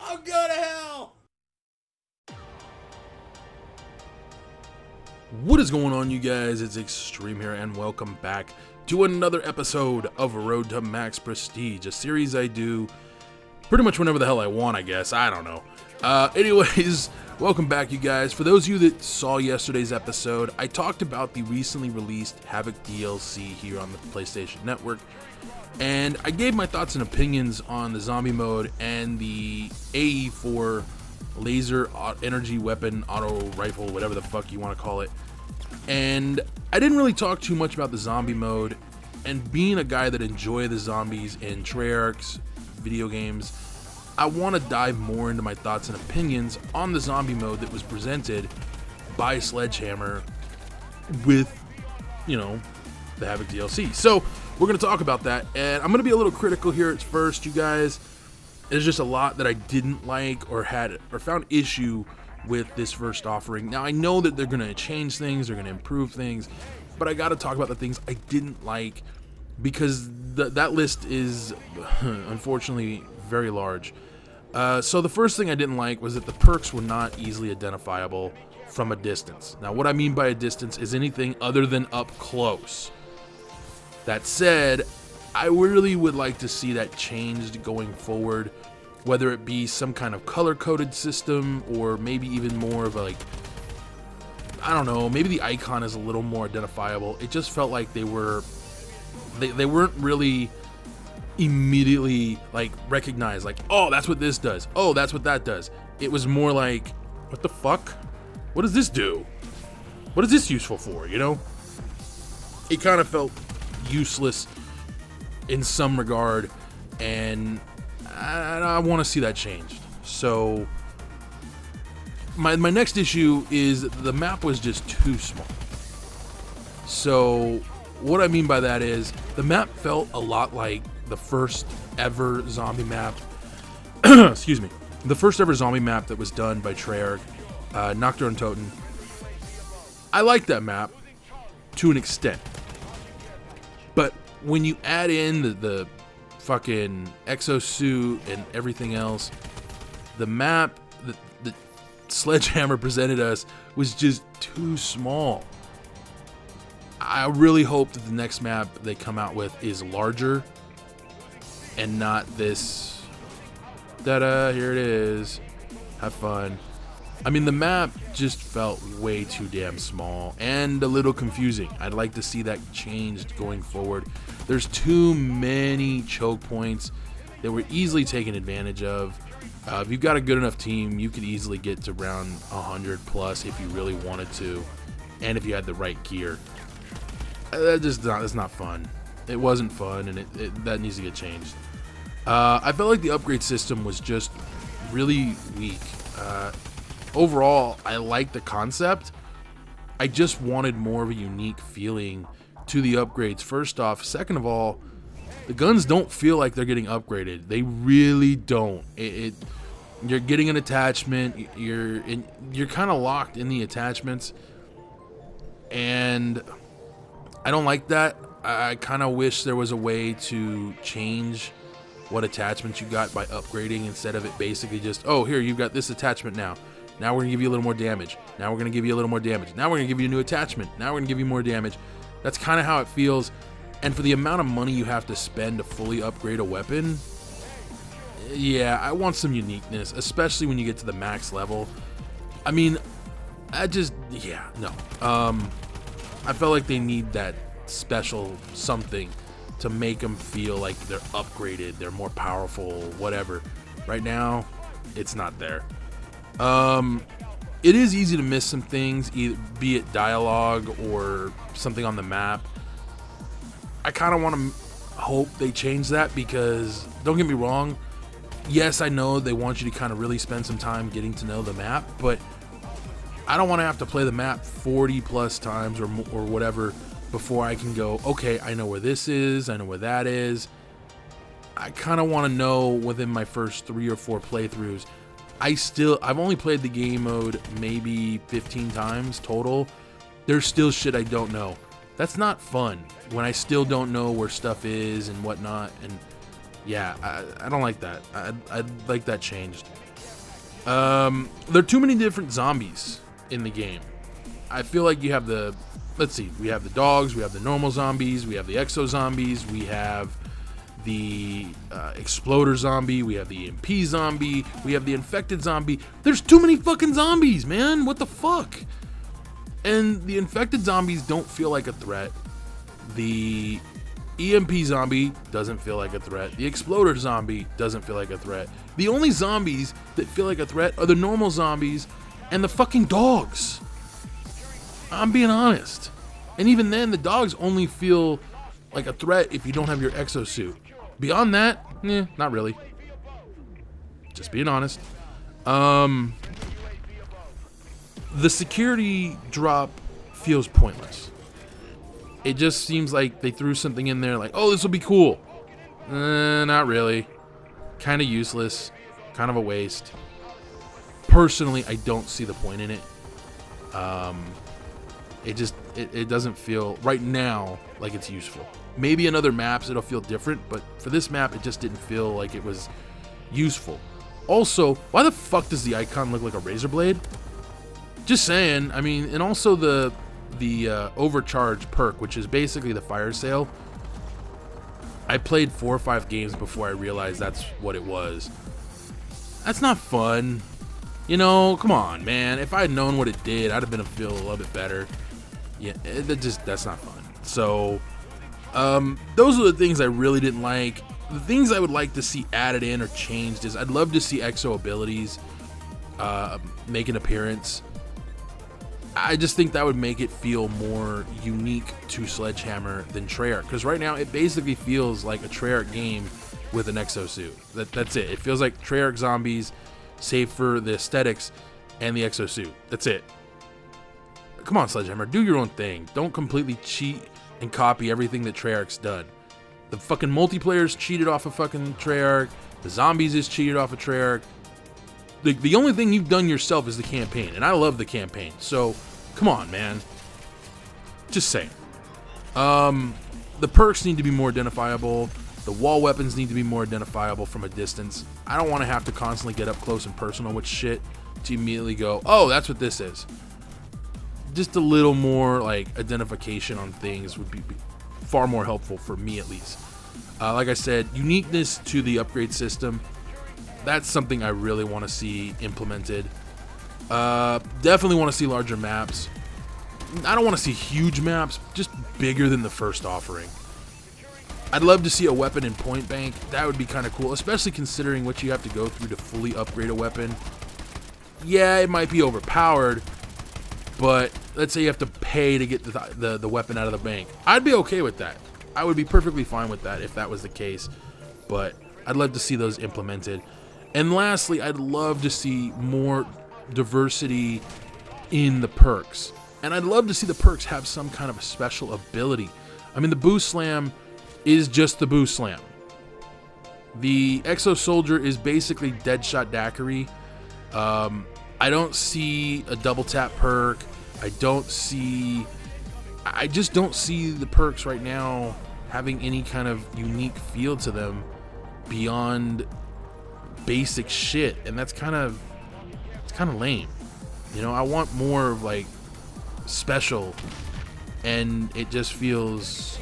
I'm going to hell! What is going on, you guys? It's Extreme here, and welcome back to another episode of Road to Max Prestige, a series I do pretty much whenever the hell I want, I guess. I don't know. Anyways, welcome back, you guys. For those of you that saw yesterday's episode, I talked about the recently released Havoc DLC here on the PlayStation Network, and I gave my thoughts and opinions on the zombie mode and the AE4 laser energy weapon auto rifle, whatever the fuck you want to call it. And I didn't really talk too much about the zombie mode, and being a guy that enjoy the zombies in Treyarch's video games, I want to dive more into my thoughts and opinions on the zombie mode that was presented by Sledgehammer with, you know, the Havoc DLC. So we're going to talk about that, and I'm going to be a little critical here at first, you guys. There's just a lot that I didn't like or found issue with this first offering. Now, I know that they're going to change things, they're going to improve things, but I got to talk about the things I didn't like, because that list is unfortunately very large. So the first thing I didn't like was that the perks were not easily identifiable from a distance. Now, what I mean by a distance is anything other than up close. That said, I really would like to see that changed going forward, whether it be some kind of color-coded system or maybe even more of a, like, I don't know, maybe the icon is a little more identifiable. It just felt like they weren't really immediately like recognized, like, oh, that's what this does, oh, that's what that does. It was more like, what the fuck? What does this do? What is this useful for, you know? It kind of felt useless in some regard, and I want to see that changed. So my next issue is the map was just too small. So what I mean by that is the map felt a lot like the first ever zombie map excuse me, the first ever zombie map that was done by Treyarch, Nocturne Toten. I like that map to an extent, but when you add in the fucking EXO suit and everything else, the map that Sledgehammer presented us was just too small. I really hope that the next map they come out with is larger and not this, da-da, here it is, have fun. I mean, the map just felt way too damn small and a little confusing. I'd like to see that changed going forward. There's too many choke points that were easily taken advantage of. If you've got a good enough team, you could easily get to round 100 plus if you really wanted to, and if you had the right gear. That's not fun. It wasn't fun, and that needs to get changed. I felt like the upgrade system was just really weak. Overall, I like the concept. I just wanted more of a unique feeling to the upgrades, first off. Second of all, the guns don't feel like they're getting upgraded. They really don't. You're getting an attachment. You're kind of locked in the attachments, and I don't like that. I kind of wish there was a way to change what attachments you got by upgrading, instead of it basically just, oh, here, you've got this attachment now. Now we're going to give you a little more damage. Now we're going to give you a little more damage. Now we're going to give you a new attachment. Now we're going to give you more damage. That's kind of how it feels. And for the amount of money you have to spend to fully upgrade a weapon, yeah, I want some uniqueness, especially when you get to the max level. I mean, no. I felt like they need that special something to make them feel like they're upgraded, they're more powerful, whatever. Right now, it's not there. It is easy to miss some things, be it dialogue or something on the map. I kind of want to hope they change that, because don't get me wrong, yes, I know they want you to kind of really spend some time getting to know the map, but I don't want to have to play the map 40 plus times or whatever before I can go, okay, I know where this is, I know where that is. I kind of want to know within my first 3 or 4 playthroughs. I've only played the game mode maybe 15 times total. There's still shit I don't know. That's not fun when I still don't know where stuff is and whatnot. And Yeah, I don't like that. I'd like that changed. There are too many different zombies in the game. I feel like you have the, let's see, we have the dogs, we have the normal zombies, we have the exo zombies, we have the exploder zombie, we have the EMP zombie, we have the infected zombie. There's too many fucking zombies, man. What the fuck? And the infected zombies don't feel like a threat. The EMP zombie doesn't feel like a threat. The exploder zombie doesn't feel like a threat. The only zombies that feel like a threat are the normal zombies and the fucking dogs. I'm being honest. And even then, the dogs only feel like a threat if you don't have your exosuit. Beyond that, not really. Just being honest. The security drop feels pointless. It just seems like they threw something in there like, oh, this will be cool. Not really. Kind of useless. Kind of a waste. Personally, I don't see the point in it. It doesn't feel right now like it's useful. Maybe in other maps it'll feel different, but for this map it just didn't feel like it was useful. Also, why the fuck does the icon look like a razor blade? Just saying. I mean, and also the overcharge perk, which is basically the fire sale. I played 4 or 5 games before I realized that's what it was. That's not fun. You know, come on, man. If I had known what it did, I'd have been feel a little bit better. Yeah, that's not fun. So, those are the things I really didn't like. The things I would like to see added in or changed is I'd love to see EXO abilities make an appearance. I just think that would make it feel more unique to Sledgehammer than Treyarch, because right now it basically feels like a Treyarch game with an exosuit. That's it. It feels like Treyarch zombies, save for the aesthetics and the exosuit. That's it. Come on, Sledgehammer, do your own thing. Don't completely cheat and copy everything that Treyarch's done. The fucking multiplayer's cheated off of fucking Treyarch. The zombies is cheated off of Treyarch. The only thing you've done yourself is the campaign, and I love the campaign. So, come on, man. Just saying. The perks need to be more identifiable. The wall weapons need to be more identifiable from a distance. I don't want to have to constantly get up close and personal with shit to immediately go, oh, that's what this is. Just a little more like identification on things would be far more helpful for me, at least. Like I said, uniqueness to the upgrade system. That's something I really want to see implemented. Definitely want to see larger maps. I don't want to see huge maps, just bigger than the first offering. I'd love to see a weapon in point bank. That would be kind of cool, especially considering what you have to go through to fully upgrade a weapon. Yeah, it might be overpowered, but let's say you have to pay to get the weapon out of the bank. I'd be okay with that. I would be perfectly fine with that if that was the case, but I'd love to see those implemented. And lastly, I'd love to see more diversity in the perks. And I'd love to see the perks have some kind of a special ability. I mean, the Boost Slam is just the Boost Slam. The Exo Soldier is basically Deadshot Daiquiri. I don't see a double tap perk. I just don't see the perks right now having any kind of unique feel to them beyond basic shit, and it's kind of lame. You know, I want more of like special, and it just feels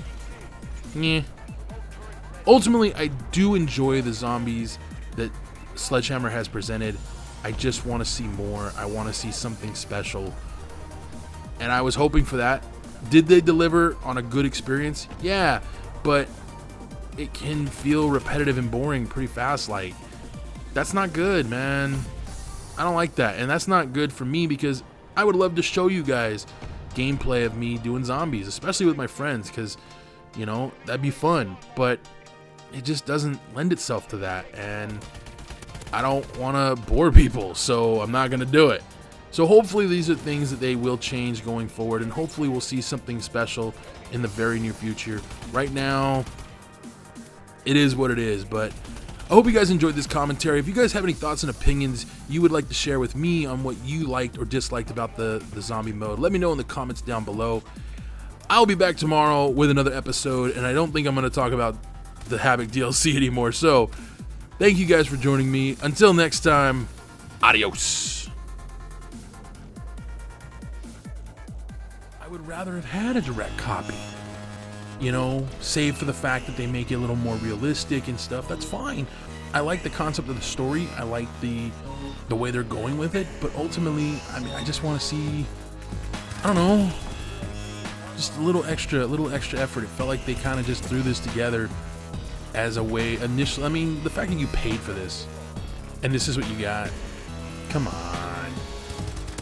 ultimately I do enjoy the zombies that Sledgehammer has presented. I just want to see more. I want to see something special, and I was hoping for that. Did they deliver on a good experience? Yeah, but it can feel repetitive and boring pretty fast. Like, that's not good, man. I don't like that, and that's not good for me, because I would love to show you guys gameplay of me doing zombies, especially with my friends, because, you know, that'd be fun, but it just doesn't lend itself to that, and I don't want to bore people, so I'm not going to do it. So hopefully these are things that they will change going forward, and hopefully we'll see something special in the very near future. Right now, it is what it is, but I hope you guys enjoyed this commentary. If you guys have any thoughts and opinions you would like to share with me on what you liked or disliked about the zombie mode, let me know in the comments down below. I'll be back tomorrow with another episode, and I don't think I'm going to talk about the Havoc DLC anymore. So, thank you guys for joining me. Until next time, adios. I would rather have had a direct copy. You know, save for the fact that they make it a little more realistic and stuff. That's fine. I like the concept of the story. I like the way they're going with it. But ultimately, I mean, I just want to see, I don't know, just a little extra effort. It felt like they kind of just threw this together as a way initially. I mean, the fact that you paid for this and this is what you got. Come on.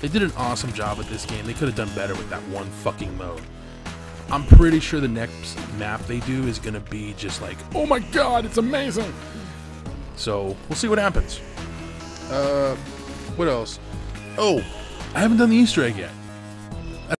They did an awesome job with this game. They could have done better with that one fucking mode. I'm pretty sure the next map they do is going to be just like, oh my god, it's amazing. So, we'll see what happens. What else? Oh, I haven't done the Easter egg yet.